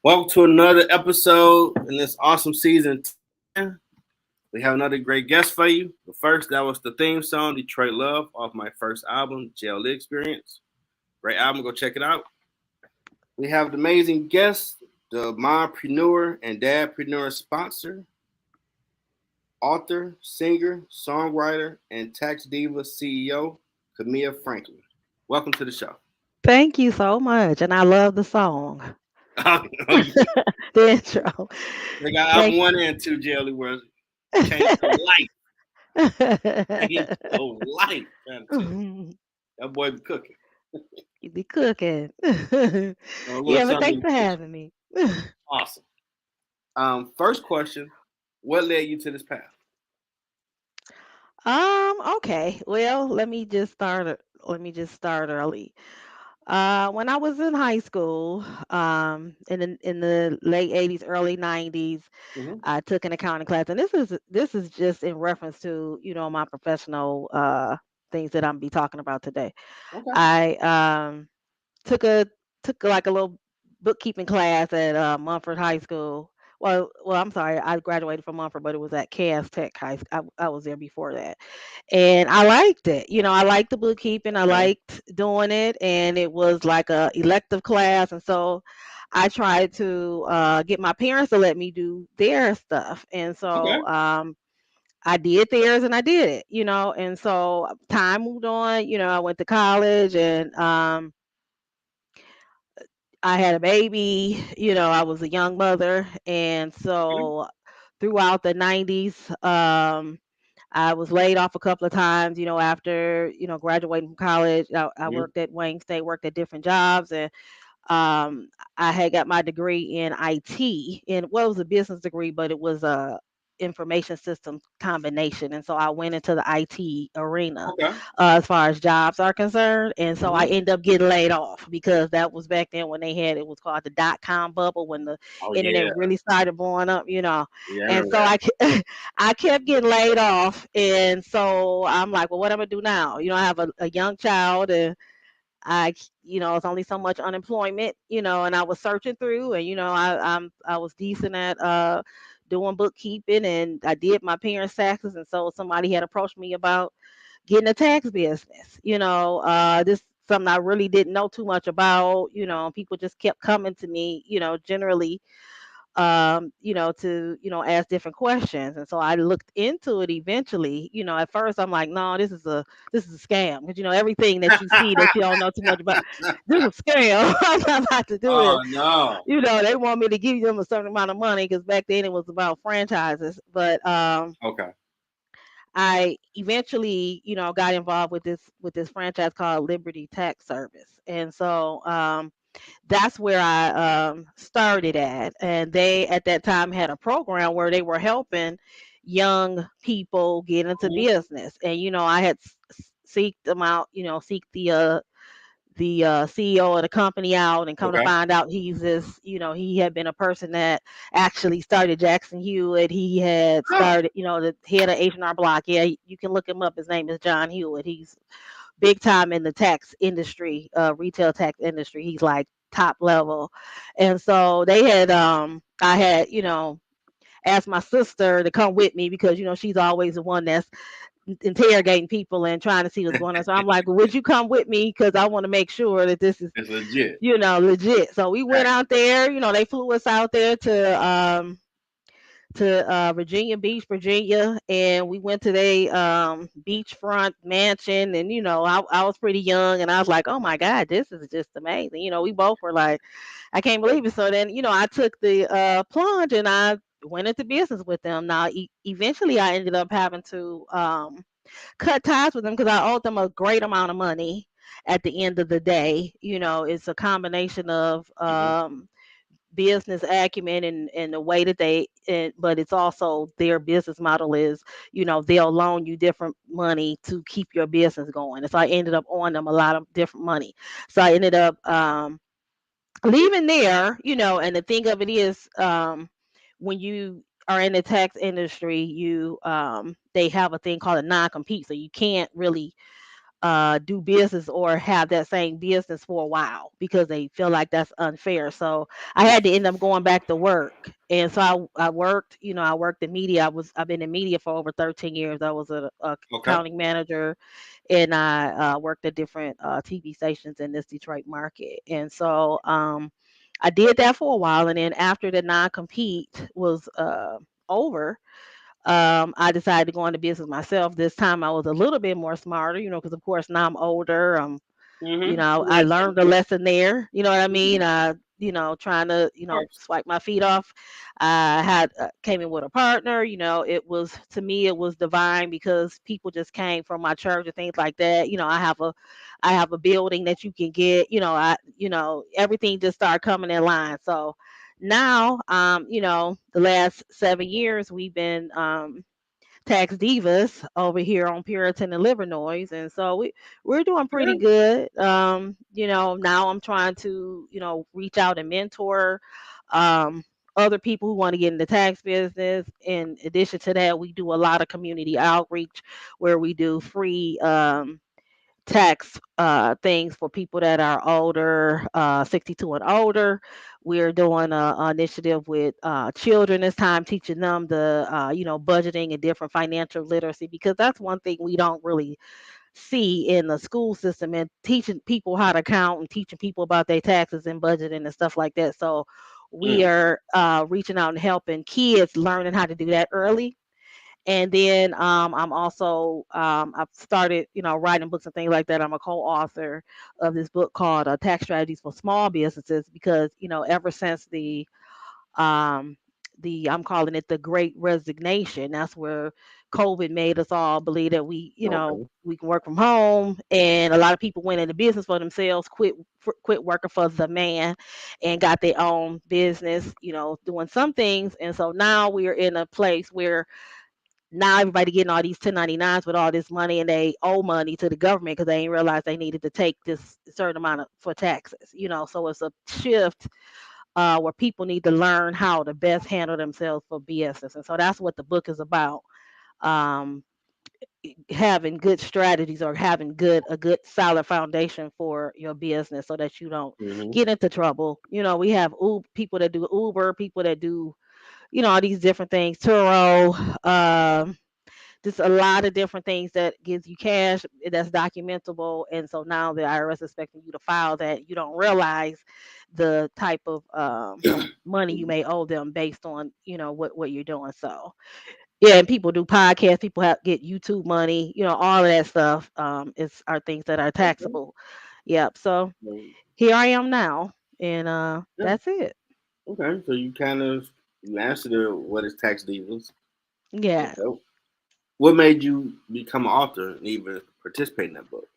Welcome to another episode in this awesome season 10. We have another great guest for you. But first, that was the theme song, Detroit Love, off my first album, JLE Experience. Great album, go check it out. We have the amazing guest, the mompreneur and dadpreneur sponsor, author, singer, songwriter, and tax diva CEO, Camea Franklin. Welcome to the show. Thank you so much, and I love the song, the intro. They got Thank album one and two, JLE, where changed your life. Changed your life. Trying to tell you. That boy be cooking. You be cooking. A little Yeah, but something thanks in for the kitchen. having me. Awesome. First question: what led you to this path? Okay. Well, let me just start early. When I was in high school, in the late 80s, early 90s, Mm-hmm. I took an accounting class, and this is just in reference to my professional things that I'm be talking about today. Okay. I took like a little bookkeeping class at Mumford High School. Well, I'm sorry, I graduated from Mumford, but it was at Cass Tech High. I was there before that, and I liked it. I liked the bookkeeping. I Okay. liked doing it, and it was like a elective class, and so I tried to get my parents to let me do their stuff, and Okay. so I did theirs and I did it. And so time moved on. I went to college and I had a baby, I was a young mother. And Okay. so throughout the 90s, I was laid off a couple of times, after, graduating from college. I Mm-hmm. worked at Wayne State, worked at different jobs. And um, I had got my degree in IT, and well, it was a business degree, but it was a information systems combination, and so I went into the IT arena Okay. as far as jobs are concerned, and so I Mm-hmm. ended up getting laid off because that was back then when they had it was called the dot-com bubble when the Oh internet yeah. really started blowing up. Yeah, I And remember so that. I kept getting laid off, and so I'm like, well, what am I gonna do now? I have a young child, and it's only so much unemployment, and I was searching through, and I was decent at doing bookkeeping, and I did my parents' taxes, and so somebody had approached me about getting a tax business. This something I really didn't know too much about. People just kept coming to me, generally to, ask different questions. And so I looked into it eventually. At first I'm like, no, this is a scam. Because everything that you see that you don't know too much about, this is a scam. I'm not about to do this. Oh no. They want me to give them a certain amount of money because back then it was about franchises. But Okay. I eventually, got involved with this franchise called Liberty Tax Service. And so that's where I started at. And they, at that time, had a program where they were helping young people get into Mm-hmm. business. And, I had seeked them out, seek the CEO of the company out, and come to Okay. find out he had been a person that actually started Jackson Hewitt. He had Oh. started, the head of H&R Block. Yeah, you can look him up. His name is John Hewitt. He's big time in the tax industry, retail tax industry. He's like top level. And so they had I had, asked my sister to come with me because she's always the one that's interrogating people and trying to see what's going on. So I'm like, well, would you come with me, because I want to make sure that this is It's legit. legit. So we went Accurate. out there. They flew us out there to Virginia Beach, Virginia, and we went to their beachfront mansion. And I was pretty young, and I was like, "Oh my God, this is just amazing!" We both were like, "I can't believe it." So then, I took the plunge and I went into business with them. Now, eventually, I ended up having to cut ties with them because I owed them a great amount of money. At the end of the day, it's a combination of Mm-hmm. business acumen and the way that but it's also their business model is, they'll loan you different money to keep your business going. And so I ended up owing them a lot of different money. So I ended up leaving there. And the thing of it is, when you are in the tax industry, you they have a thing called a non-compete, so you can't really do business or have that same business for a while because they feel like that's unfair. So I had to end up going back to work. And so I worked, I worked in media. I've been in media for over 13 years. I was a Okay. accounting manager, and I worked at different TV stations in this Detroit market. And so I did that for a while, and then after the non-compete was over, I decided to go into business myself. This time I was a little bit more smarter, because of course now I'm older. I Right. learned a lesson there. You know what I Mhm. mean? Trying to, Of course. swipe my feet off. I had came in with a partner. It was, to me, it was divine because people just came from my church and things like that. I have a building that you can get. Everything just started coming in line. So now, the last 7 years we've been tax divas over here on Puritan and Livernois, and so we're doing pretty Okay. good. Now I'm trying to reach out and mentor um, other people who want to get in the tax business. In addition to that, we do a lot of community outreach where we do free tax things for people that are older, 62 and older. We're doing a initiative with children this time, teaching them the budgeting and different financial literacy, because that's one thing we don't really see in the school system, and teaching people how to count and teaching people about their taxes and budgeting and stuff like that. So we Mm. are reaching out and helping kids learning how to do that early. And then I'm also I've started writing books and things like that. I'm a co-author of this book called Tax Strategies for Small Businesses, because ever since um, the I'm calling it the Great Resignation. That's where COVID made us all believe that Okay. we can work from home, and a lot of people went into business for themselves, quit working for the man, and got their own business, doing some things. And so now we're in a place where now everybody getting all these 1099s with all this money, and they owe money to the government because they ain't realized they needed to take this certain amount of for taxes. So it's a shift where people need to learn how to best handle themselves for business. And so that's what the book is about. Um, Having good strategies, or having a good solid foundation for your business so that you don't Hmm. get into trouble. We have people that do Uber, people that do all these different things, Turo, just a lot of different things that gives you cash that's documentable. And so now the IRS is expecting you to file that. You don't realize the type of money you may owe them based on what you're doing. So yeah, and people do podcasts, people get YouTube money, all of that stuff is are things that are Okay. taxable. Yep. So So, here I am now, and yeah. that's it. Okay. So you answered what is tax divas. Yeah. Okay. What made you become an author and even participate in that book?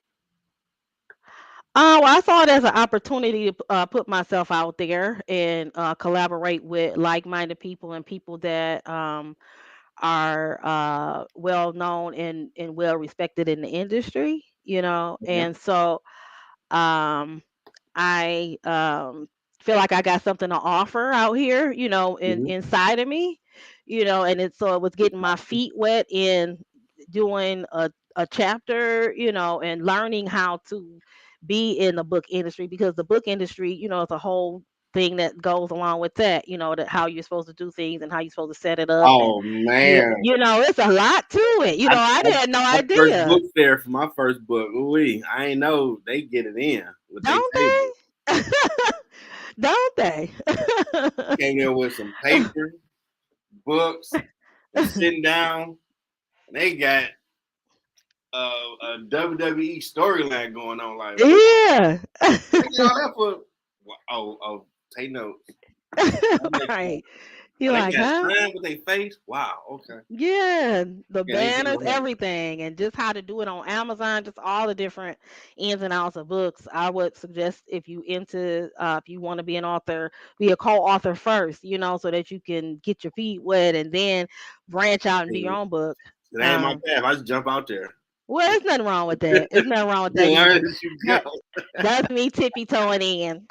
Well, I saw it as an opportunity to put myself out there and collaborate with like-minded people and people that are well known and well respected in the industry. Okay. And so um, I feel like I got something to offer out here, Hmm. inside of me, and it was getting my feet wet in doing a chapter, and learning how to be in the book industry, because the book industry, is a whole thing that goes along with that, that how you're supposed to do things and how you're supposed to set it up. And Oh man, it's a lot to it. I I, had no my first idea. book fair for my first book. Ooh, I ain't know they get it in with their Don't table. they? Don't they? Came there with some paper, books, and sitting down. And they got a WWE storyline going on. Like, what? Yeah. They get all that for? Oh, take notes. That makes sense. Right. Oh, You're they like, got huh? sign with their face. Wow. Okay. Yeah, the Yeah, they banners, doing everything, and just how to do it on Amazon, just all the different ins and outs of books. I would suggest, if you want to be an author, be a co-author first, so that you can get your feet wet and then branch out and do your that. own book. It ain't my Um, path. I just jump out there. well, there's nothing wrong with that. There's nothing wrong with that Learn either. as you go. That that's me tippy toeing in.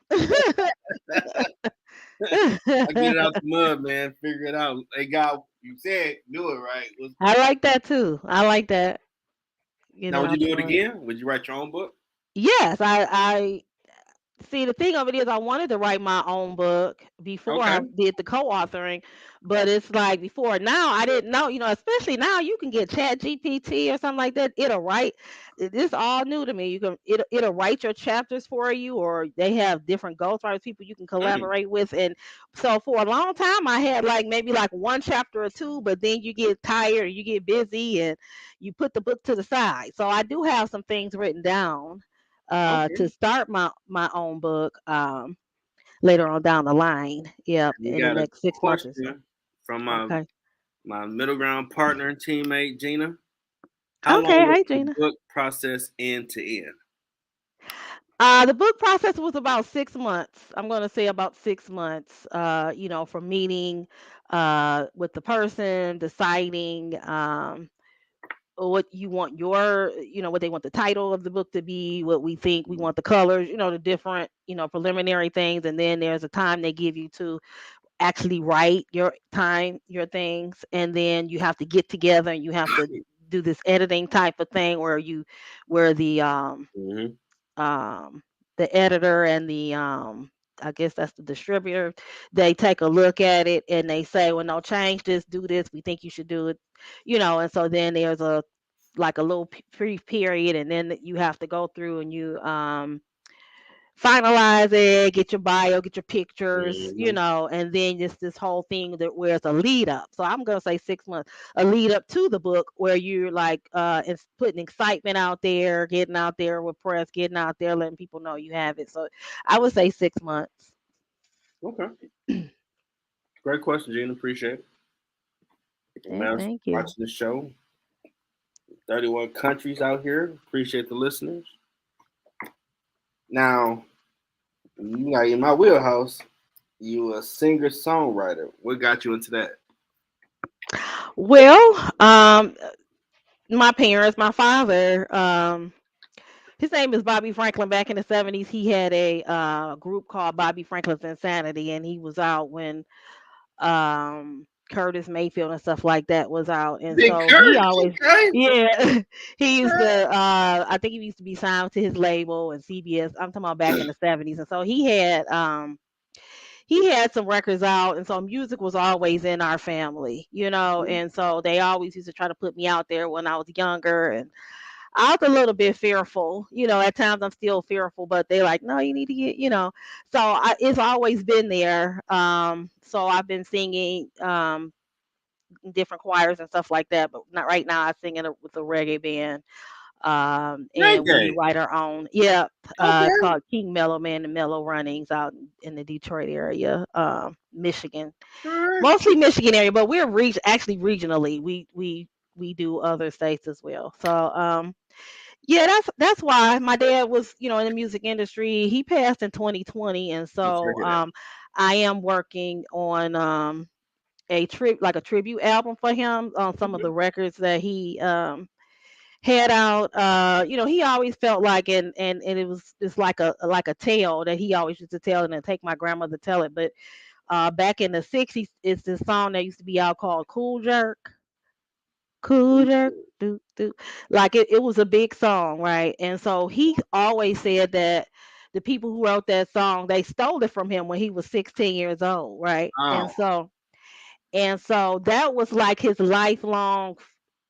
I get it out the mud, man. Figure it out. Hey, God, you said do it right. I like that too. I like that. get Now, it would you out the do it way. again? Would you write your own book? Yes, I see, the thing of it is, I wanted to write my own book before I Okay. did the co-authoring, but it's like before now, I didn't know, especially now you can get Chat GPT or something like that. It'll write. This all new to me. It'll write your chapters for you, or they have different ghostwriters, people you can Mm, collaborate with. And so for a long time, I had like maybe like one chapter or two, but then you get tired, you get busy, and you put the book to the side. So I do have some things written down to okay. start my own book later on down the line. Yep, We in the got a next 6 months or so. question from Okay. my middle ground partner and teammate Gina. How long Okay. was Hi, the Gina. book process end to end? The book process was about 6 months. I'm going to say about 6 months. From meeting with the person, deciding what you want what they want the title of the book to be, what we think we want the colors, the different, preliminary things. And then there's a time they give you to actually write your things, and then you have to get together and you have to do this editing type of thing where Mm-hmm. um the editor and the I guess that's the distributor, they take a look at it and they say, well, no, change this, do this, we think you should do it, and so then there's a like a little brief period, and then you have to go through and you finalize it, get your bio, get your pictures, Mm-hmm. and then just this whole thing that where it's a lead up. So I'm gonna say 6 months, a lead up to the book where you're like it's putting excitement out there, getting out there with press, getting out there, letting people know you have it. So I would say 6 months. Okay. Great question, Gina. Appreciate it. Okay, Everybody thank you. watching the show. 31 countries out here. Appreciate the listeners. Now, you got in my wheelhouse. You a singer songwriter. What got you into that? Well, my parents, my father, his name is Bobby Franklin. Back in the 70s, he had a group called Bobby Franklin's Insanity, and he was out when Curtis Mayfield and stuff like that was out. And Big so he Kurt. always, Okay. yeah, he used to I think he used to be signed to his label and CBS. I'm talking about back in the 70s. And so he had some records out, and so music was always in our family, and so they always used to try to put me out there when I was younger. And I was a little bit fearful, at times I'm still fearful, but they're like, no, you need to get. So it's always been there. So I've been singing in different choirs and stuff like that, but not right now. I sing with a reggae band, and we Reggae. write our own. Yep, it's Okay. called King Mellow Man and Mellow Runnings out in the Detroit area, Michigan, All right. mostly Michigan area, but we're actually regionally. We do other states as well. So yeah, that's why my dad was, in the music industry. He passed in 2020, and I'm sorry so to hear I am working on a tribute album for him on some of that. the records that he had out. He always felt like, and it's like a tale that he always used to tell, and then take my grandmother to tell it. But back in the 60s, it's this song that used to be out called Cool Jerk. Cool Jerk. Do, do. Like it was a big song, right? And so he always said that the people who wrote that song, they stole it from him when he was 16 years old, right? Oh, And so that was like his lifelong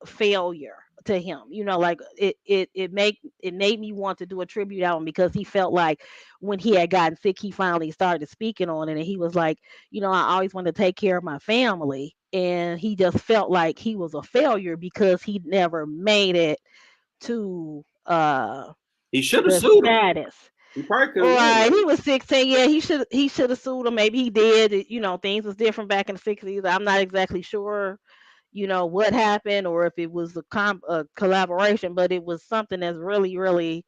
failure to him. Like it made me want to do a tribute album, because he felt like when he had gotten sick, he finally started speaking on it, and he was like, I always wanted to take care of my family, and he just felt like he was a failure because he never made it to he should have the sued him. status. He probably could have won. Right, he was 16. Yeah, he should have sued him. Maybe he did. Things was different back in the 60s. I'm not exactly sure, what happened, or if it was a collaboration, but it was something that's really, really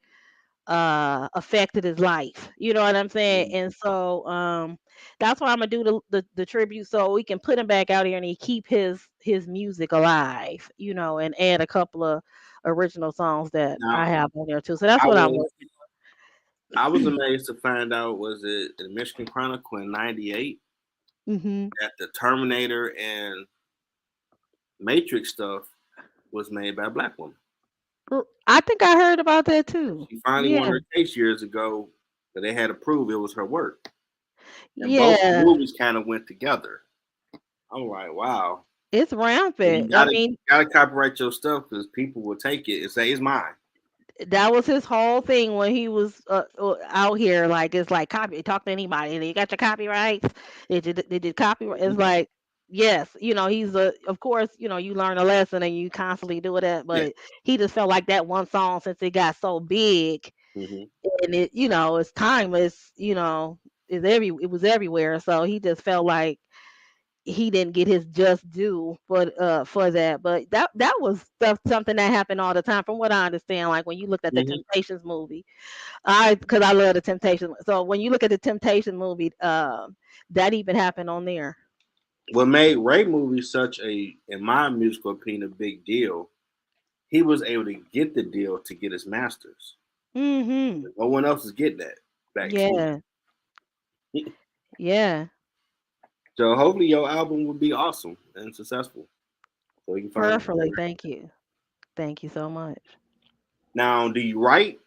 affected his life. You know what I'm saying? Mm. And so that's why I'm gonna do the tribute, so we can put him back out here and he keep his music alive. And add a couple of original songs that I Now, have on there too. So that's I what I'm was working. I was amazed to find out, was it in Michigan Chronicle in '98 Hmm. that the Terminator and Matrix stuff was made by a black woman. I think I heard about that too. She finally won Yeah. her case years ago, but they had to prove it was her work. And both Yeah. movies kind of went together. I'm like, wow. It's So you rampant. I gotta mean, gotta copyright your stuff because people will take it and say it's mine. that was his whole thing when he was out here. Like it's like copy. Talk to anybody. You got your copyrights. Did you copyright? It's Mhm. like yes. He's a. Of course, you learn a lesson and you constantly do it. Yeah. But he just felt like that one song since it got so big Hmm. and it's timeless. It was everywhere. So he just felt like he didn't get his just due for that. But that was something that happened all the time, from what I understand. Like when you looked at the Hmm. Temptations movie, because I love the Temptations. So when you look at the Temptation movie, that even happened on there. What made Ray movie such a, in my musical opinion, a big deal? He was able to get the deal to get his masters. Hmm. No one else is getting that back to Yeah. Yeah. so hopefully your album will be awesome and successful. So we can find Perfectly. Thank you. Thank you so much. now. Do you write?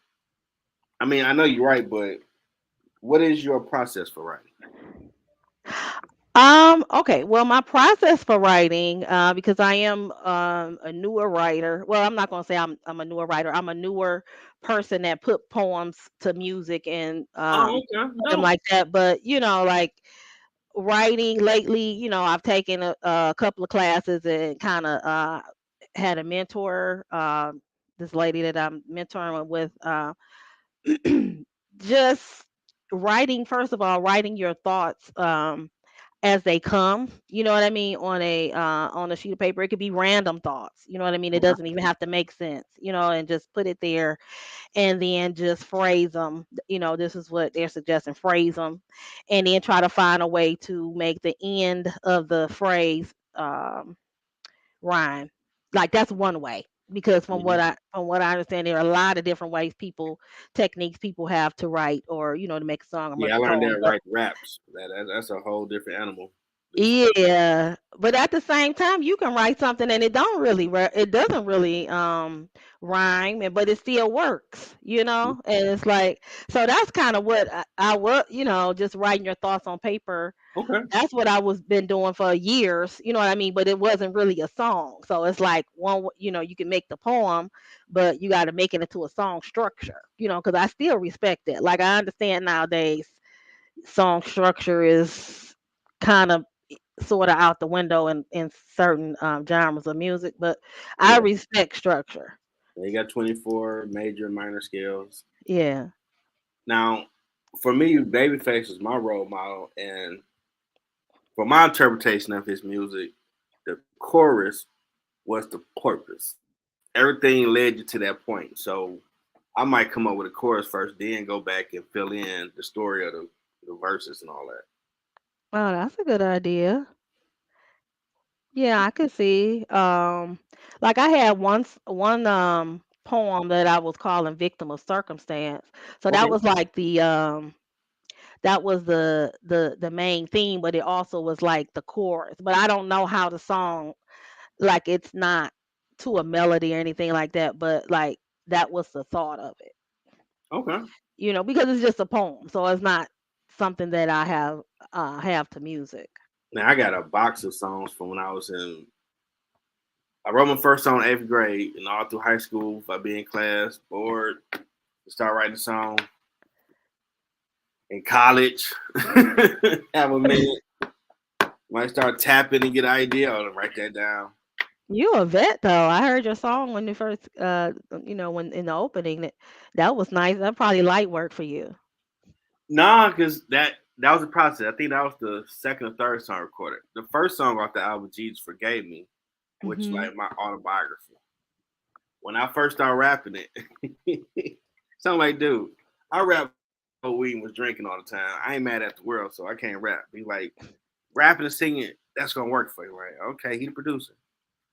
I mean, I know you write, but what is your process for writing? Okay. Well, my process for writing, because I am a newer writer. Well, I'm not gonna say I'm a newer writer. I'm a newer person that put poems to music and Oh, okay, them dope. like that. But like writing lately, I've taken a couple of classes and kind of had a mentor. This lady that I'm mentoring with, just writing. First of all, writing your thoughts. As they come, you know what I mean, on a sheet of paper. It could be random thoughts, you know what I mean. It Okay. doesn't even have to make sense, and just put it there, and then just phrase them. This is what they're suggesting: phrase them, and then try to find a way to make the end of the phrase rhyme. Like that's one way. Because from Hmm. what I understand, there are a lot of different ways techniques people have to write, or to make a song or make Yeah, I a learned poem. that But write raps. That's a whole different animal. It's, yeah, but at the same time, you can write something and it doesn't really rhyme, but it still works, And it's like, so that's kind of what I was, just writing your thoughts on paper. okay. That's what I was been doing for years, you know what I mean? But it wasn't really a song. So it's like you can make the poem, but you got to make it into a song structure, because I still respect it. Like I understand nowadays song structure is kind of sort of out the window in certain genres of music, but I Yeah. respect structure. You got 24 major and minor scales. Yeah. Now, for me, Babyface was my role model, and for my interpretation of his music, the chorus was the purpose. Everything led you to that point. So I might come up with a chorus first, then go back and fill in the story of the verses and all that. Oh, that's a good idea. Yeah, I could see. Like I had one poem that I was calling Victim of Circumstance. So that Okay. was like that was the main theme, but it also was like the chorus. But I don't know how the song, like it's not to a melody or anything like that, but like that was the thought of it. Okay. Because it's just a poem, so it's not something that I have to music. Now I got a box of songs from when I was in. I wrote my first song in eighth grade, and all through high school, if I be in class, bored, start writing a song. In college, have a minute, might start tapping and get an idea, or write that down. You a vet though. I heard your song when you first when in the opening that was nice. That probably light work for you. Nah, because that was the process. I think that was the second or third song recorded. The first song off the album, Jesus Forgave Me, which is Mhm. like my autobiography. When I first started rapping it, sound like, dude, I rap weed and was drinking all the time. I ain't mad at the world, so I can't rap. He like rapping and singing, that's gonna work for you, right? Okay, he the producer.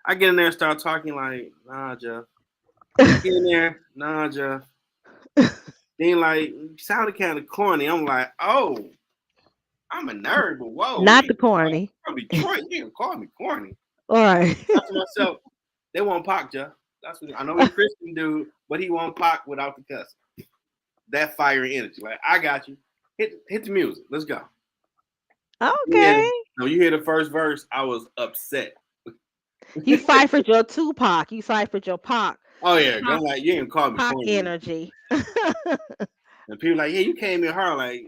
I get in there and start talking like, nah, Jeff. Get in there, nah, Jeff. Then like sounded kind of corny. I'm like, oh, I'm a nerd, but whoa, Not we the corny. from Detroit. You can call me corny. All right. I thought to myself, they want Pac, Jeff. That's what I know. He a Christian dude, but he won't Pac without the cussing. That fire and energy. Like I got you. Hit the music. Let's go. Yeah. Okay. No, you hear the first verse. I was upset. You ciphered your Tupac. You ciphered your Oh yeah, Pac, don't like you ain't call me Pac corny. energy. And people like, yeah, you came in hard. Like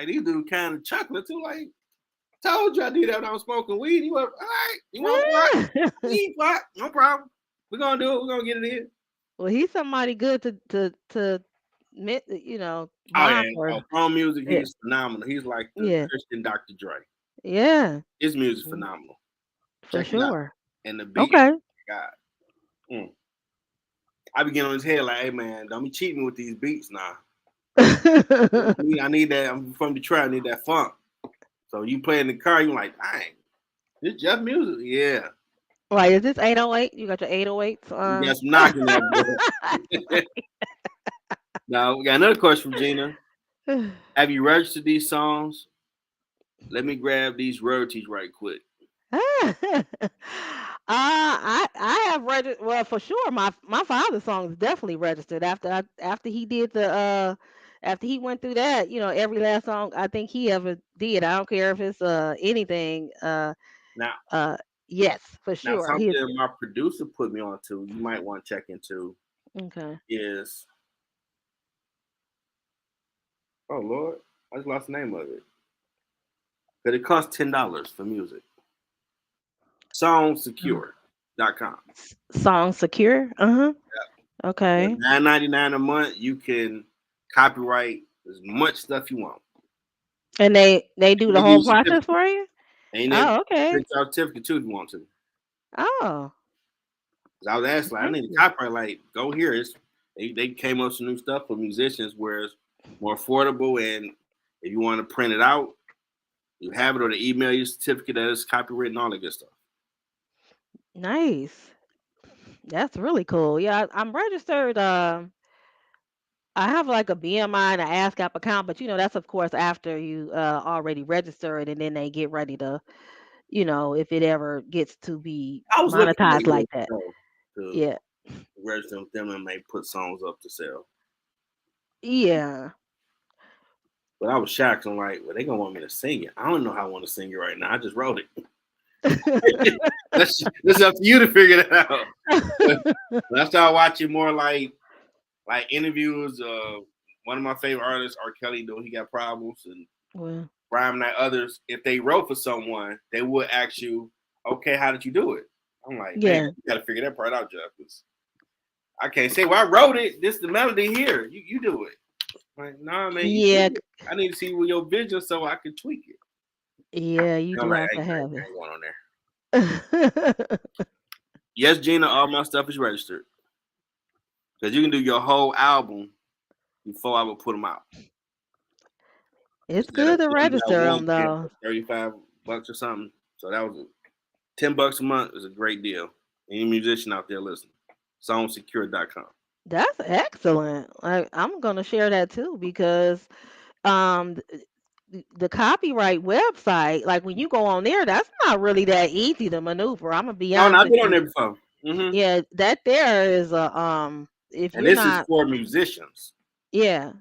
these dudes kind of chuckling too. Like, told you I did that when I was smoking weed. You were all right. You want pot? Eat pot? No problem. We're gonna do it. We're gonna get it in. Well, he's somebody good to Oh yeah. mock Oh, or phone music. yeah, He's phenomenal. He's like the yeah, Christian Dr. Dre. yeah, His music's mm, phenomenal. for Check it out. sure. And the beat, Okay. God. Mm. I be getting on his head like, hey man, don't be cheating with these beats now. I need that. I'm from Detroit. I need that funk. So you play in the car, you like, dang, this just music. Yeah. Right, is this 808? You got your 808s? You got some knocking there, boy. Now we got another question from Gina. Have you registered these songs? Let me grab these royalties right quick. I have registered. Well, for sure, my father's song is definitely registered after he did the after he went through that. Every last song I think he ever did. I don't care if it's anything. Now, Yes, for now sure. something my producer put me on to, you might want to check into Okay. is oh Lord, I just lost the name of it. But it costs $10 for music. Songsecure.com. Song secure. Uh-huh. For Okay. $9.99 a month, you can copyright as much stuff you want. And they do They the give you whole a process certificate. for you? And they Oh, okay. print out a certificate too if you want to. Oh, Because I was asking, like, I thank need a you. copyright. Like, go here. They came up with some new stuff for musicians where it's more affordable. And if you want to print it out, you have it or they email you a certificate that is copyrighted and all that good stuff. Nice. That's really cool. Yeah, I'm registered. I have like a BMI and an ASCAP account, but that's of course after you already register it, and then they get ready to, if it ever gets to be I was looking monetized maybe like that. to Yeah. register with them and may put songs up to sell. Yeah. But I was shocked. I'm like, well, they gonna want me to sing it. I don't know how I want to sing it right now. I just wrote it. That's up to you to figure that out. When I started watching more like interviews, one of my favorite artists, R. Kelly, though he got problems, and Well, Brian and others, if they wrote for someone, they would ask you, okay, how did you do it? I'm like, man, yeah. you got to figure that part out, Jeff. I can't say, well, I wrote it. This is the melody here. You do it. I'm like, nah, man, you Yeah. do it. I need to see your vision so I can tweak it. Yeah, you I'm do like, have hey, to have I ain't going on there. it. Yes, Gina, all my stuff is registered. Because you can do your whole album before I would put them out. It's Instead of good to putting out register one them paying though. $35 or something. So that was $10 a month is a great deal. Any musician out there listening. Songsecure.com. That's excellent. I'm gonna share that too because um the copyright website, like when you go on there, that's not really that easy to maneuver. I'm gonna be No, honest I've with been on you. there before. Mm-hmm. Yeah, that there is a if And you're this is not, for musicians. yeah,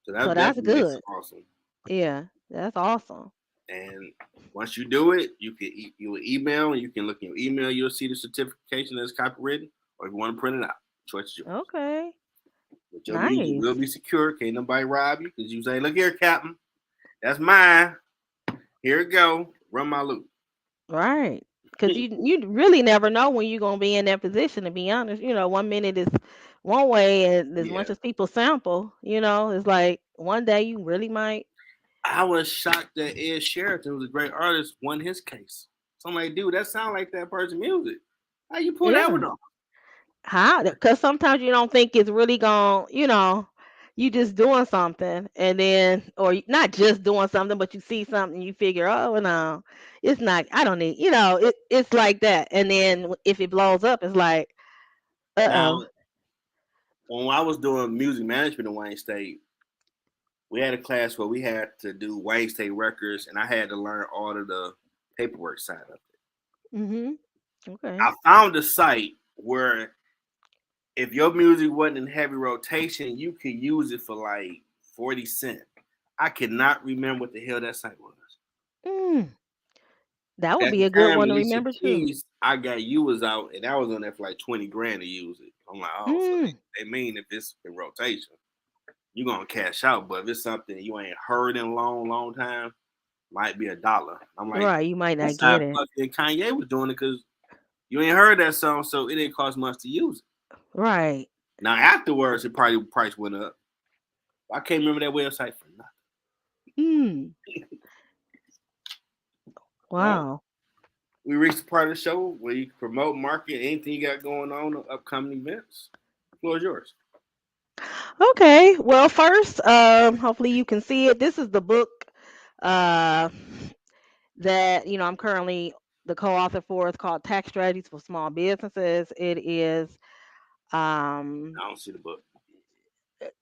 So so that that's definitely makes good. it awesome. Yeah, that's awesome. And once you do it, you will email and you can look in your email. You'll see the certification that's copywritten, or if you want to print it out, choice is yours. Okay, But your music will nice. be secure. Can't nobody rob you because you say, "Look here, Captain, that's mine. Here it go. Run my loop." Right. Because you really never know when you're gonna be in that position. To be honest, 1 minute is one way, and as Yeah, much as people sample, it's like one day you really might. I was shocked that Ed Sheraton, who's a great artist, won his case. So I'm like, dude, that sound like that person's music. How you pull that Yeah. one off? How? Because sometimes you don't think it's really gonna, you just doing something, and then, or not just doing something, but you see something, you figure, oh no, it's not. I don't need, it's like that, and then if it blows up, it's like, Now, uh when I was doing music management at Wayne State, we had a class where we had to do Wayne State records, and I had to learn all of the paperwork side of it. oh. Okay. I found a site where if your music wasn't in heavy rotation, you could use it for like 40 cents. I cannot remember what the hell that site was. Mm, that would At be the a good time, one to Alicia remember too. Keys, I got you was out, and that was on there for like 20 grand to use it. I'm like, oh, so Mm, they mean if it's in rotation, you're gonna cash out. But if it's something you ain't heard in a long, long time, might be $1. I'm like, right, you might not that's how get it. fucking Kanye was doing it because you ain't heard that song, so it didn't cost much to use it. Right. Now afterwards, it probably price went up. I can't remember that website for nothing. Mm, Well, wow. we reached the part of the show where you can promote, market anything you got going on, upcoming events. The floor is yours. Okay. Well, first, hopefully you can see it. This is the book uh, that I'm currently the co-author for. It's called Tax Strategies for Small Businesses. It is um, I don't see the book.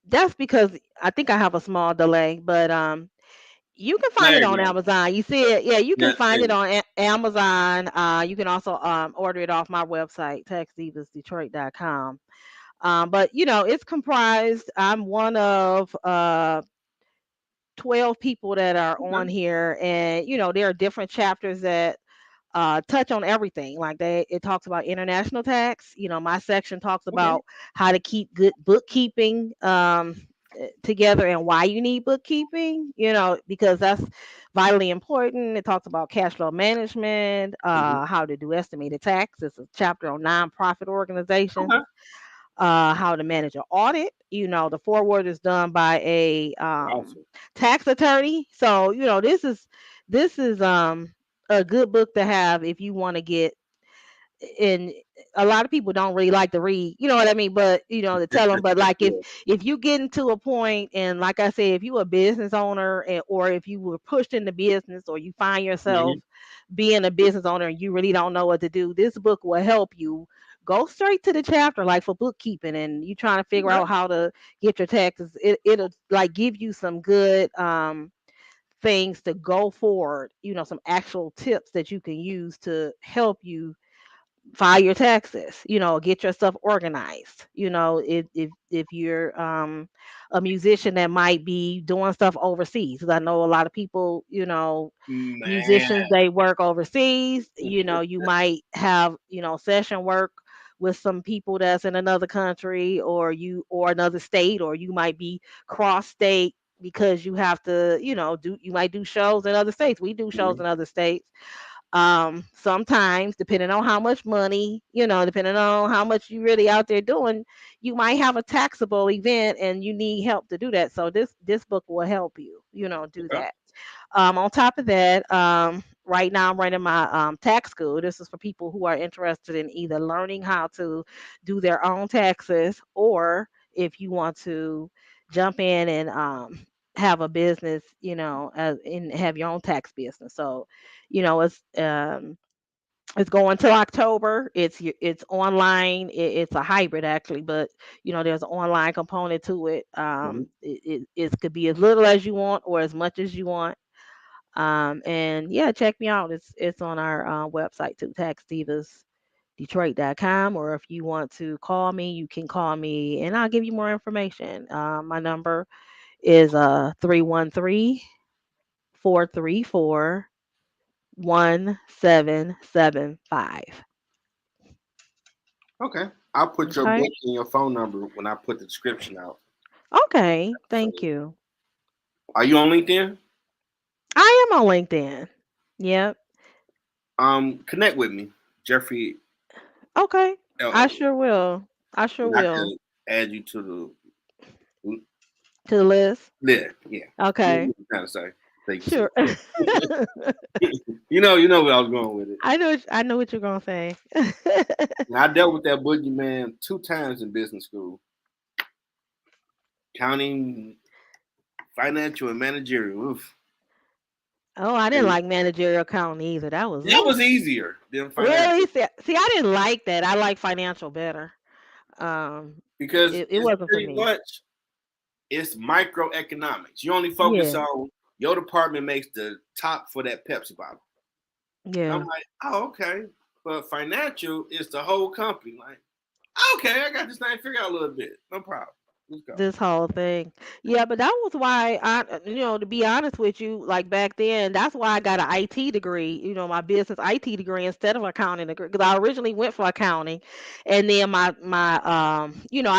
that's because I think I have a small delay, but you can find There it you on go. Amazon. You see it? Yeah, you can Yeah, there find it you on Amazon. You can also order it off my website, taxdivasdetroit.com. But it's comprised. I'm one of 12 people that are go. on here, and there are different chapters that touch on everything. Like it talks about international tax. My section talks Okay. about how to keep good bookkeeping together and why you need bookkeeping. Because that's vitally important. It talks about cash flow management, Mm-hmm. how to do estimated tax. It's a chapter on nonprofit organizations, Okay. how to manage an audit. The foreword is done by a Awesome. tax attorney. So this is a good book to have if you want to get in. A lot of people don't really like to read, you know what I mean, but to tell them. But like if Yeah. if you get into a point, and like I said, if you a business owner, or if you were pushed into business, or you find yourself Mm-hmm. being a business owner and you really don't know what to do, this book will help you go straight to the chapter, like for bookkeeping, and you trying to figure Okay. out how to get your taxes. It'll like give you some good things to go forward, some actual tips that you can use to help you file your taxes, get your stuff organized. If you're a musician that might be doing stuff overseas, 'cause I know a lot of people, musicians, Man. they work overseas. You might have, session work with some people that's in another country, or another state, or you might be cross state because you have to, you might do shows in other states. We do shows Mhm. in other states. Sometimes, depending on how much money, depending on how much you really out there doing, you might have a taxable event and you need help to do that. So this book will help you, do Okay. that. On top of that, right now I'm running my tax school. This is for people who are interested in either learning how to do their own taxes, or if you want to jump in and have a business, and have your own tax business. So, it's going till October. It's online. It's a hybrid actually, but there's an online component to it. Mhm. It could be as little as you want or as much as you want. And yeah, check me out. It's on our website too, taxdivasdetroit.com. Or if you want to call me, you can call me and I'll give you more information. My number is 313-434-1775. Okay. I'll put your Okay. book and your phone number when I put the description out. Okay. So, Thank you. are you on LinkedIn? I am on LinkedIn. Yep. Connect with me, Jeffrey Okay. I L.L.C. sure will. I sure And I will. could add you to the To the list. yeah, yeah. You know Okay. what I'm trying to say. Thank you, Sure. you know where I was going with it. I know what you're gonna say. Now, I dealt with that boogeyman 2 times in business school, counting, financial, and managerial. Oof. Oh, I didn't And like managerial accounting either. That was that was oof. easier than financial Really? See, I didn't like that. I like financial better. because It it's wasn't for pretty me. much it's microeconomics. You only focus Yeah. on your department makes the top for that Pepsi bottle. I'm Yeah. like, oh, okay. But financial is the whole company. Like, Okay, I got this thing figured out a little bit. No problem. Let's go. This whole thing. Yeah, but that was why to be honest with you, like back then, that's why I got an IT degree, my business IT degree instead of accounting degree, because I originally went for accounting, and then I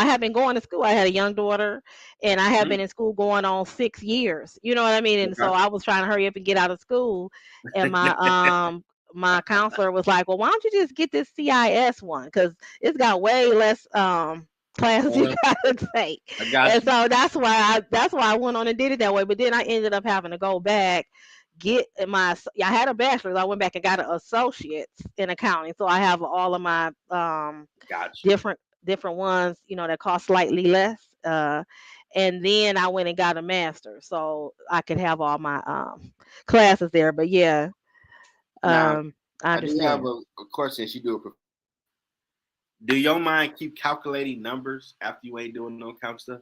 had been going to school. I had a young daughter, and I had Mhm. been in school going on 6 years. You know what I mean? And so Okay. I was trying to hurry up and get out of school, and my counselor was like, "Well, why don't you just get this CIS one? Because it's got way less classes you Uh, gotta take." I got And you. so that's why I went on and did it that way. But then I ended up having to go back, I had a bachelor's. I went back and got an associate's in accounting. So I have all of my Got you. different ones, that cost slightly less. And then I went and got a master's so I could have all my classes there. But yeah, Now, I I do have understand. a question. She do a. Do your mind keep calculating numbers after you ain't doing no count stuff?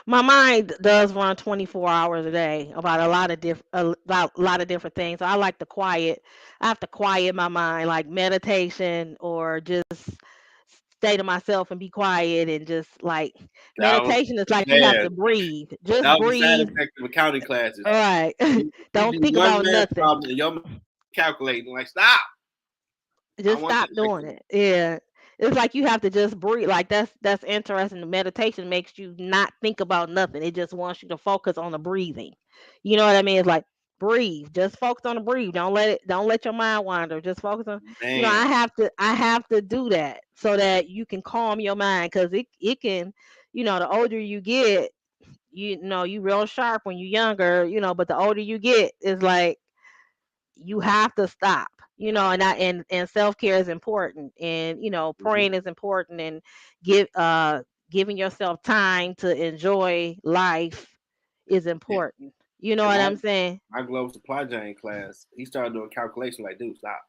My mind does run 24 hours a day about a lot of different things. So I like to quiet. I have to quiet my mind, like meditation, or just stay to myself and be quiet, and just like That was meditation is like you have yeah. to breathe. Just That was the side breathe. effect of accounting All classes. right. You Don't do think one about math nothing. problem and your mind calculating like stop. I Just want stop that doing second. it. Yeah. It's like you have to just breathe. Like that's interesting. The meditation makes you not think about nothing. It just wants you to focus on the breathing. You know what I mean? It's like breathe. Just focus on the breathe. Don't let your mind wander. Just focus on Man. I have to do that so that you can calm your mind, because it can, the older you get, you real sharp when you're younger, but the older you get, it's like you have to stop, and self-care is important, and Mhm. praying is important, and give giving yourself time to enjoy life is Yeah. important. You know And what I'm saying? my global supply chain class, he started doing calculation like, dude, stop.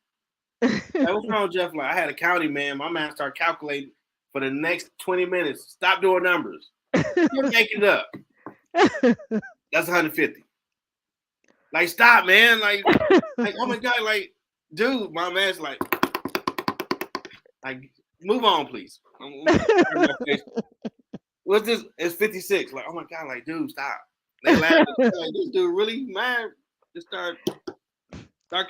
Like, what's wrong, Jeff? Like, I had a counting man. My man started calculating for the next 20 minutes. Stop doing numbers. You're making it up. That's 150. Like, stop, man. Like, oh my God, like, dude, my man's like, move on, please. I'm my face. What's this? It's 56. Like, oh my God, like, dude, stop. They laugh. Like, this dude really mad. Just start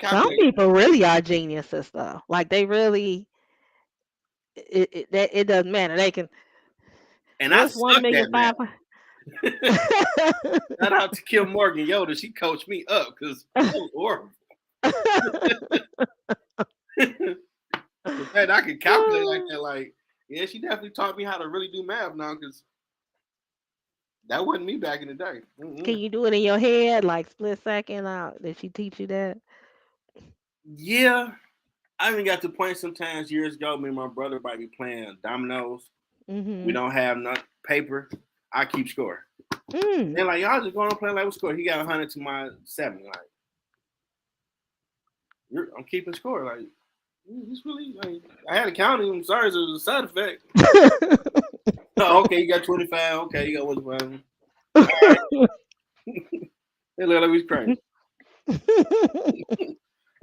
Some calculating. people really are geniuses, though. Like, they really, it doesn't matter. They can, And I what's one sucked million at five math. Shout out to Kim Morgan Yoda. She coached me up because that was horrible. The fact I could calculate like that, like, yeah, she definitely taught me how to really do math now because that wasn't me back in the day. Can Mm-mm. you do it in your head, like split second out? Did she teach you that? Yeah, I even got to the point sometimes years ago, me and my brother might be playing dominoes. We Mm-hmm. don't have no paper. I keep score. Mm. And like y'all just going to play like what score? He got 100 to my 7. Like I'm keeping score. Like he's really like I had to count him. I'm sorry, it was a side effect. Oh, okay, you got 25. Okay, you got 1. All right, it looked like we was crazy.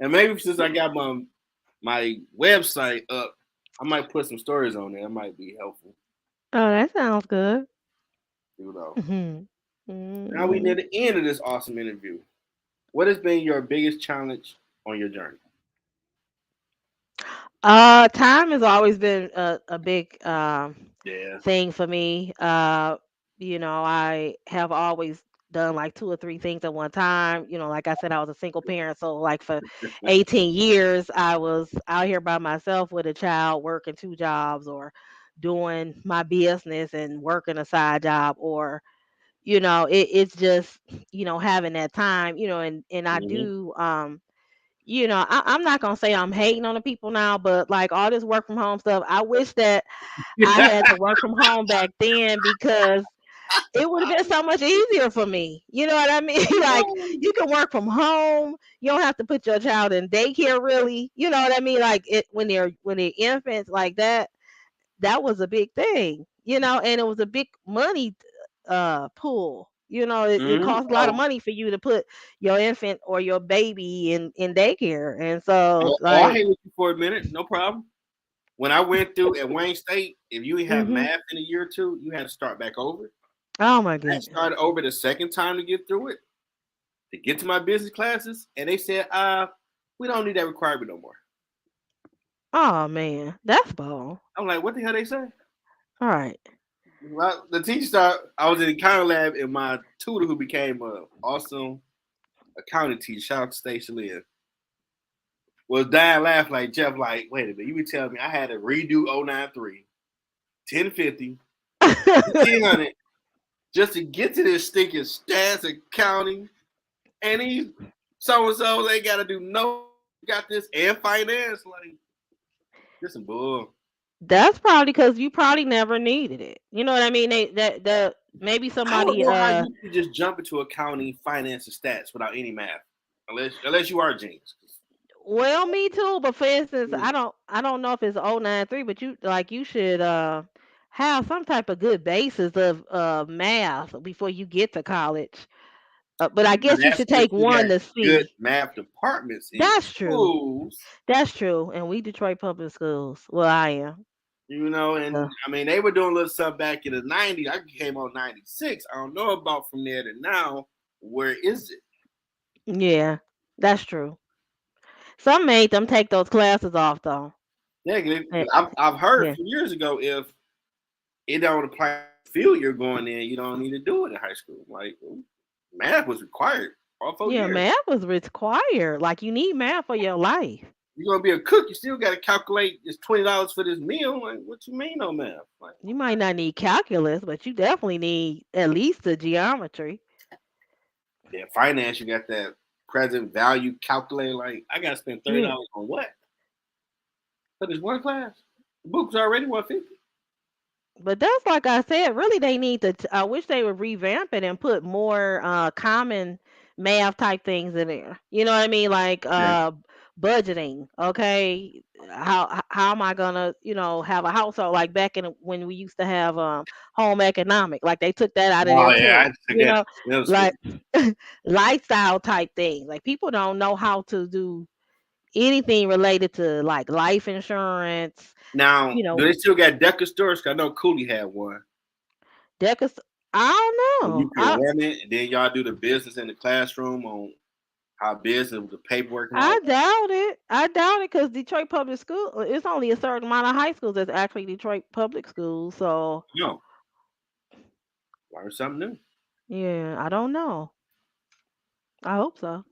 And maybe since I got my website up, I might put some stories on there. It might be helpful. Oh, that sounds good. You know. Mhm. Now we near Mhm. the end of this awesome interview. What has been your biggest challenge on your journey? Time has always been a big Yeah. thing for me. I have always done like two or three things at one time. Like I said, I was a single parent, so like for 18 years, I was out here by myself with a child, working two jobs, or doing my business and working a side job, or it's just having that time, and I Hmm. do. I'm not gonna say I'm hating on the people now, but like all this work from home stuff, I wish that I had to work from home back then, because it would have been so much easier for me. You know what I mean? Like you can work from home. You don't have to put your child in daycare really. You know what I mean? Like when they're infants like that, that was a big thing, and it was a big money pool. It Hmm. costs a lot of money for you to put your infant or your baby in daycare. And so Oh, I like hate with you for a minute. No problem. when I went through at Wayne State, if you didn't have Mhm. math in a year or two, you had to start back over. Oh my I goodness. started over the second time to get through it, to get to my business classes, and they said, we don't need that requirement no more. Oh man, that's ball. I'm like, what the hell they say? All right. Well, the teacher started, I was in the accounting lab, and my tutor, who became a awesome accounting teacher, shout out to Stacia Lynn, was dying laughing like Jeff, like, wait a minute, you be telling me I had to redo 093, 1050, 1500 just to get to this stinking stats accounting, and these so and so they got to do no got this and finance like this some bull. That's probably because you probably never needed it. You know what I mean? They that maybe I don't somebody know how you can just jump into accounting, finance, and stats without any math, unless you are a genius. well, me too, but for instance, Mm. I don't know if it's 093, but you should have some type of good basis of math before you get to college. But I Now guess you that's should if take you got one to good see. math departments in That's true. schools, That's true. And we Detroit public schools. Well, I am. and So, I mean they were doing a little stuff back in the '90s. I came on '96. I don't know about from there to now. Where is it? yeah, that's true. Some made them take those classes off though. Yeah, Eh, 'cause I've heard a Yeah. few years ago if it don't apply to the field you're going in, you don't need to do it in high school. Like math was required all 4 Yeah, years. math was required. Like you need math for your life. You're gonna be a cook, you still gotta calculate this $20 for this meal. Like, what you mean no math? Like, You might not need calculus, but you definitely need at least the geometry. yeah, finance, you got that present value calculator. Like, I gotta spend thirty Yeah. dollars on what? For this one class? The book's already 150. But that's like I said, really they need to I wish they would revamp it and put more common math type things in there. You know what I mean? Like Yeah. budgeting. Okay. How am I gonna, have a household like back in when we used to have home economic. Like they took that out of Oh there yeah, I too. just took that middle school. Like lifestyle type things. Like people don't know how to do anything related to like life insurance, Now, you do know, they still got Decker stores? 'Cause I know Cooley had one. decas. I don't You know. can run it, and then y'all do the business in the classroom on how business with the paperwork and all I that. doubt it. I doubt it because Detroit Public School, it's only a certain amount of high schools that's actually Detroit Public Schools. So, No, learn something new. yeah, I don't know. I hope so.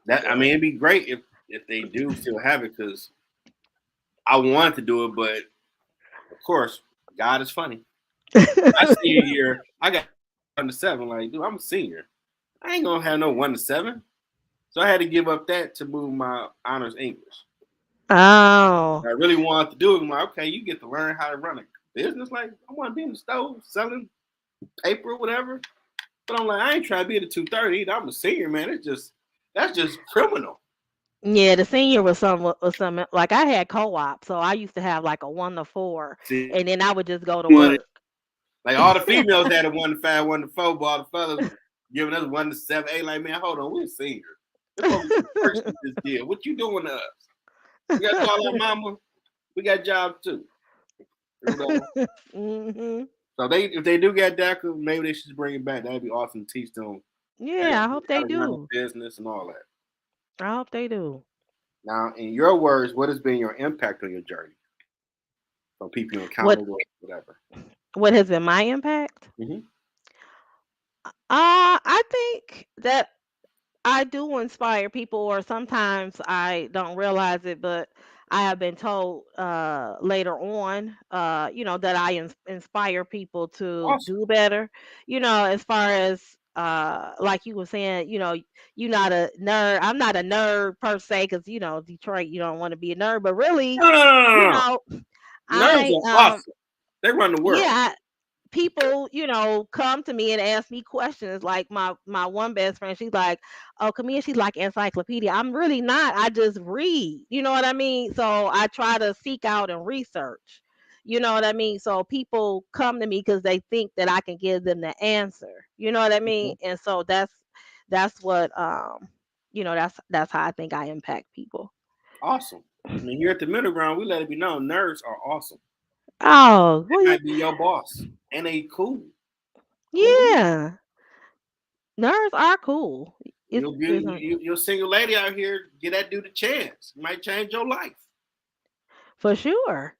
That I But mean, it'd be great if they do still have it because I wanted to do it, but of course, God is funny. My senior year, I got 1 to 7. Like, dude, I'm a senior. I ain't gonna have no 1 to 7. So I had to give up that to move my honors English. oh, I really wanted to do it. I'm like, okay, you get to learn how to run a business. Like, I want to be in the store selling paper or whatever. But I'm like, I ain't trying to be at the 230. I'm a senior, man. That's just criminal. yeah, the senior was some like I had co-op, so I used to have like a 1 to 4, See, and then I would just go to one work. like all the females had a 1 to 5, 1 to 4, but all the fellas giving us 1 to 7, 8. Like, man, hold on, we're seniors. We're supposed to be first in this deal. What you doing to us? We got to call our mama. We got jobs too. You know. hmm So if they do get DACA, maybe they should bring it back. That'd be awesome to teach them Yeah, I hope how they to run a do. business and all that. I hope they do. Now, in your words, what has been your impact on your journey from people you What encountered or whatever? what has been my impact? Mm-hmm. I think that I do inspire people, or sometimes I don't realize it, but I have been told later on, that I inspire people to Awesome. do better. As far as like you were saying, you're not a nerd. I'm not a nerd per se, because Detroit, you don't want to be a nerd, but really, No, no, no, you no, no. know, Nerds I are awesome. They run the world. yeah, people, come to me and ask me questions. Like my one best friend, she's like, "Oh, Camille, she's like encyclopedia." I'm really not. I just read. You know what I mean? So I try to seek out and research. You know what I mean? So people come to me because they think that I can give them the answer. You know what I mean? And so that's what that's how I think I impact people. Awesome. I mean, here at the middle ground, we let it be known nerds are awesome. Oh, They well, might be your boss, and they cool, cool. yeah, nerds are cool. It's You'll single lady out here, get that dude a chance. It might change your life. for sure.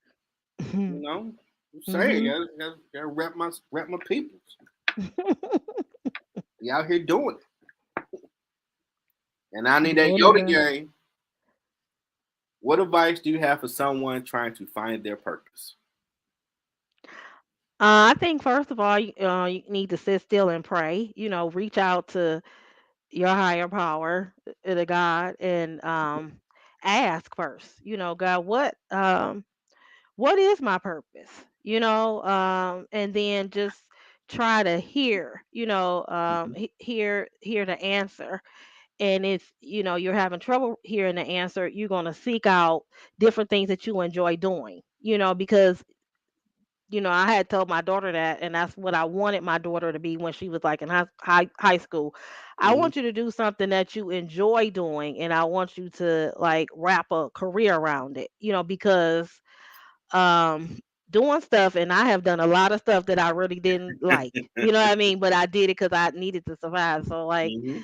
You know, I'm saying, Mhm. gotta rep my peoples. You out here doing it, and I need that Doing it Yoda right. game. What advice do you have for someone trying to find their purpose? I think first of all, you need to sit still and pray. Reach out to your higher power, the God, and ask first. God, what is my purpose? And then just try to hear. Mhm. Hear the answer. And if you're having trouble hearing the answer, you're gonna seek out different things that you enjoy doing. Because I had told my daughter that, and that's what I wanted my daughter to be when she was like in high school. I Mhm. want you to do something that you enjoy doing, and I want you to like wrap a career around it. Because um doing stuff, and I have done a lot of stuff that I really didn't like. You know what I mean? But I did it because I needed to survive. So like, Mhm.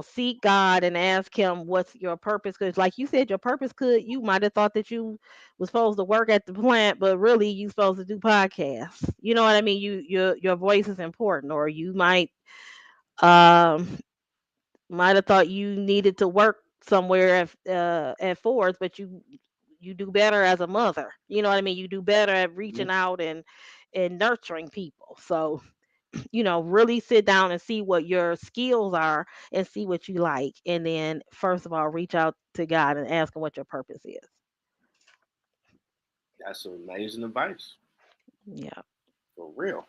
seek God and ask him what's your purpose. Because like you said, your purpose you might have thought that you was supposed to work at the plant, but really you supposed to do podcasts. You know what I mean? Your voice is important. Or you um might have thought you needed to work somewhere at Ford's, but you do better as a mother. You know what I mean? You do better at Mhm. reaching out and nurturing people. So really sit down and see what your skills are and see what you like. And then, first of all, reach out to God and ask him what your purpose is. That's some amazing advice Yeah, for real.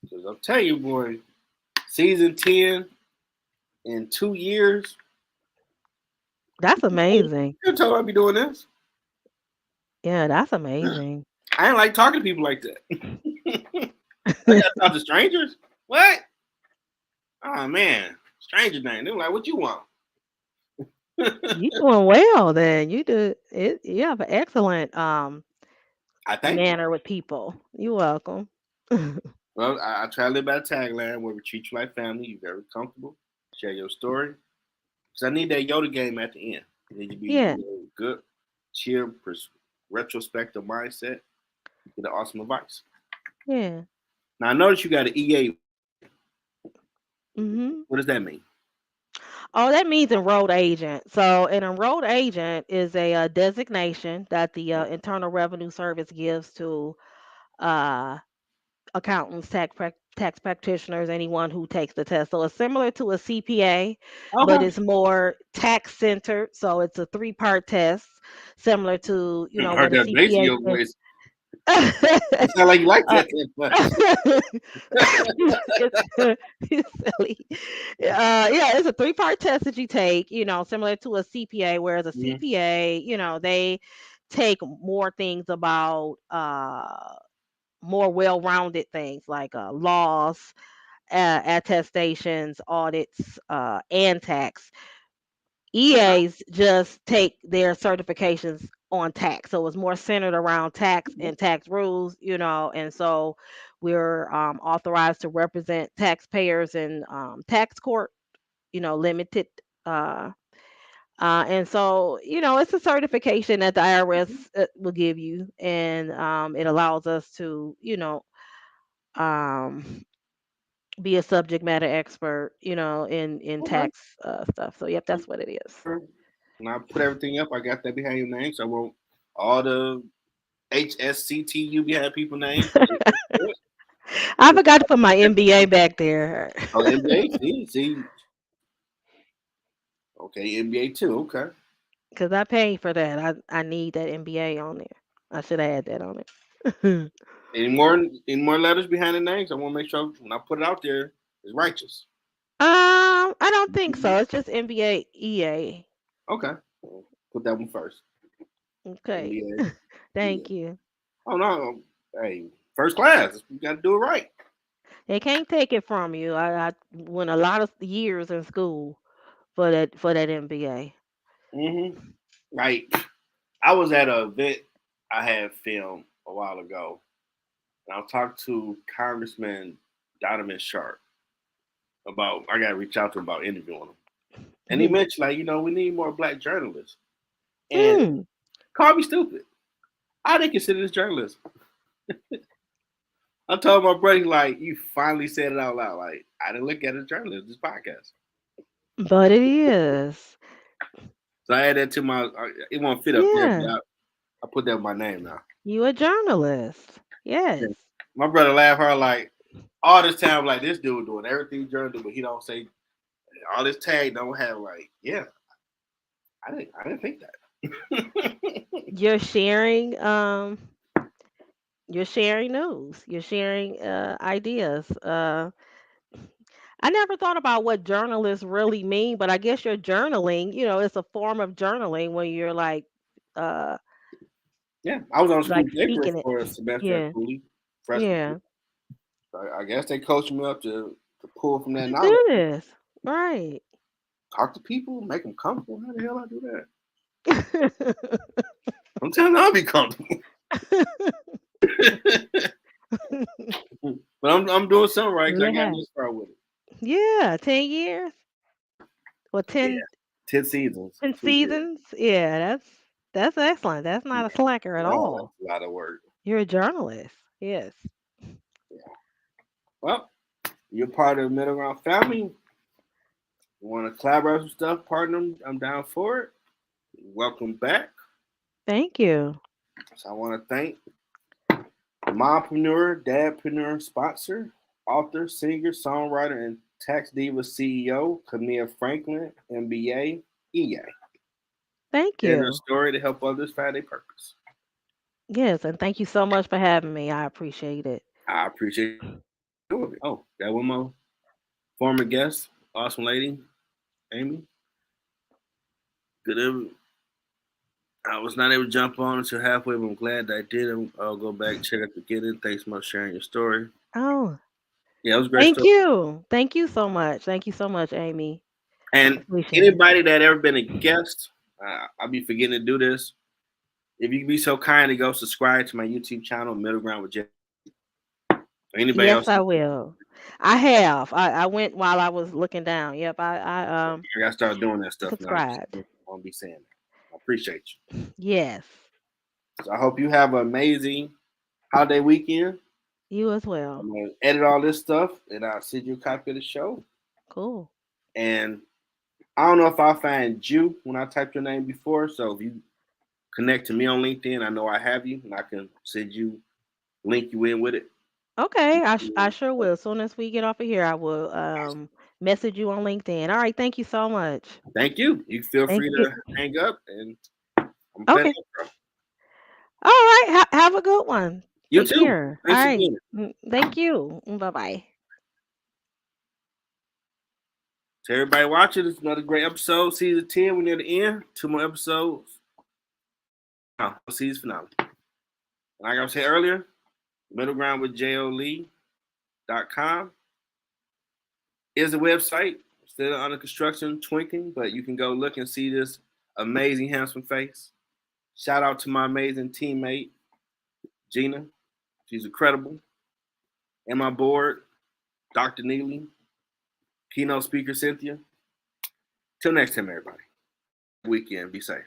Because I'll tell you, boy, season 10 in 2 years. that's amazing. You tell I'll be doing this. Yeah, that's amazing. I ain't like talking to people like that. I gotta talk to strangers. What? Oh man, stranger name. They're like, what you want? You doing well then. You do it. You have an excellent I thank you. manner with people. You're welcome. Well, I try to live by the tagline where we treat you like family. You're very comfortable. Share your story. Because I need that Yoda game at the end. You need to be Yeah, good, cheer, retrospective mindset. Get an awesome advice. yeah. Now I noticed you got an EA. Mhm. What does that mean? Oh, that means enrolled agent. So, an enrolled agent is a designation that the Internal Revenue Service gives to uh, accountants, tax practitioners, anyone who takes the test. So, it's similar to a CPA, but Okay. it's more tax centered. So, it's a three-part test, similar to I heard what a that bass in CPA your test. voice. It sounds like you like uh, that that much. it's, it's silly. Yeah, it's a three-part test that you take, similar to a CPA, whereas a Mhm. CPA, they take more things about more well-rounded things like laws, attestations, audits, and tax. Okay. EAs just take their certifications on tax. So it's more centered around tax Mhm. and tax rules, and so we're authorized to represent taxpayers in tax court, limited. Uh, and so, it's a certification that the IRS will give you, and it allows us to, um, be a subject matter expert, in Okay. tax stuff. So, yep, that's what it is. When I put everything up, I got that behind your name, so I want all the HSCTU behind people names. I forgot to put my MBA back there Oh, NBA. See. Okay, NBA too. Okay. because I paid for that. I need that MBA on there. I should have had that on it. Any more letters behind the names? I want to make sure when I put it out there, it's righteous. I don't think so. It's just MBA EA. Okay. Put that one first. Okay. NBA. Yeah. Thank you. Oh no. Hey, first class. You got to do it right. They can't take it from you. I went a lot of years in school for that MBA. Like, I was at an event I had filmed a while ago, and I talked to Congressman Donovan Sharp about, I got to reach out to him about interviewing him. And he mentioned, like, we need more black journalists. And called me stupid. I didn't consider this journalism. I told my buddy, like, you finally said it out loud. Like, I didn't look at it as journalism, this podcast. But it is. So I add that to my, it won't fit up there, but Yeah. I put that with my name now. You a journalist. Yes. My brother laughed hard, like, all this time, like, this dude doing everything journalism, but he don't say, all this tag don't have, like, yeah, I didn't think that. You're sharing news. You're sharing ideas. I never thought about what journalists really mean, but I guess you're journaling, it's a form of journaling when you're uh Yeah, I was on school like paper speaking it. for a semester at Yeah. Cooley, freshman Yeah. year. So I guess they coached me up to pull from that To knowledge. do this. Right. Talk to people, make them comfortable. How the hell I do that? I'm telling you, I'll be comfortable. But I'm doing something right because I got this far with it. Yeah, 10 years or Yeah, 10, 10 seasons. 10 2 years. seasons. Yeah, that's excellent. That's Yeah, not a slacker at that's all. a lot of work. You're a journalist. Yes. Yeah. Well, you're part of the Middle Ground family. You want to collaborate with stuff, partner? I'm down for it. Welcome back. Thank you. So I want to thank mompreneur, dadpreneur, sponsor, author, singer, songwriter, and tax diva CEO, Camea Franklin, MBA, EA. Thank Sharing her you. story to help others find their purpose. Yes, and thank you so much for having me. I appreciate it. I appreciate you doing it. Oh, got one more former guest, awesome lady, Amy. Good evening. I was not able to jump on until halfway, but I'm glad that I did. I'll go back and check out the beginning. Thanks so much for sharing your story. Oh, Yeah, it was a great thank story. you. Thank you so much. Thank you so much, Amy. And Appreciate it. anybody that ever been a guest, I'll be forgetting to do this. If you can be so kind to go subscribe to my YouTube channel, Middle Ground with Jeff. Anybody Yes, else? I will. I have. I went while I was looking down. Yep, I got to start doing that stuff now. I subscribed. won't be saying that. I appreciate you. Yes. So I hope you have an amazing holiday weekend. You as well. I'm going to edit all this stuff and I'll send you a copy of the show. Cool. And I don't know if I'll find you when I typed your name before. So if you connect to me on LinkedIn, I know I have you and I can link you in with it. Okay, I sure will. As soon as we get off of here, I will message you on LinkedIn. All right, thank you so much. Thank you. You feel Thank free you. to hang up and I'm glad. Okay. All right. Have a good one. You Take too. care. All Thanks right. again. Thank you. Bye-bye. To everybody watching, it's another great episode. Season 10, we're near the end. 2 more episodes. Now, season finale. Like I said earlier, Middle Ground with JLE.com is the website. Still under construction, twinkling, but you can go look and see this amazing, handsome face. Shout out to my amazing teammate, Gina. She's incredible. And my board, Dr. Neely, keynote speaker, Cynthia. Till next time, everybody. Weekend. Be safe.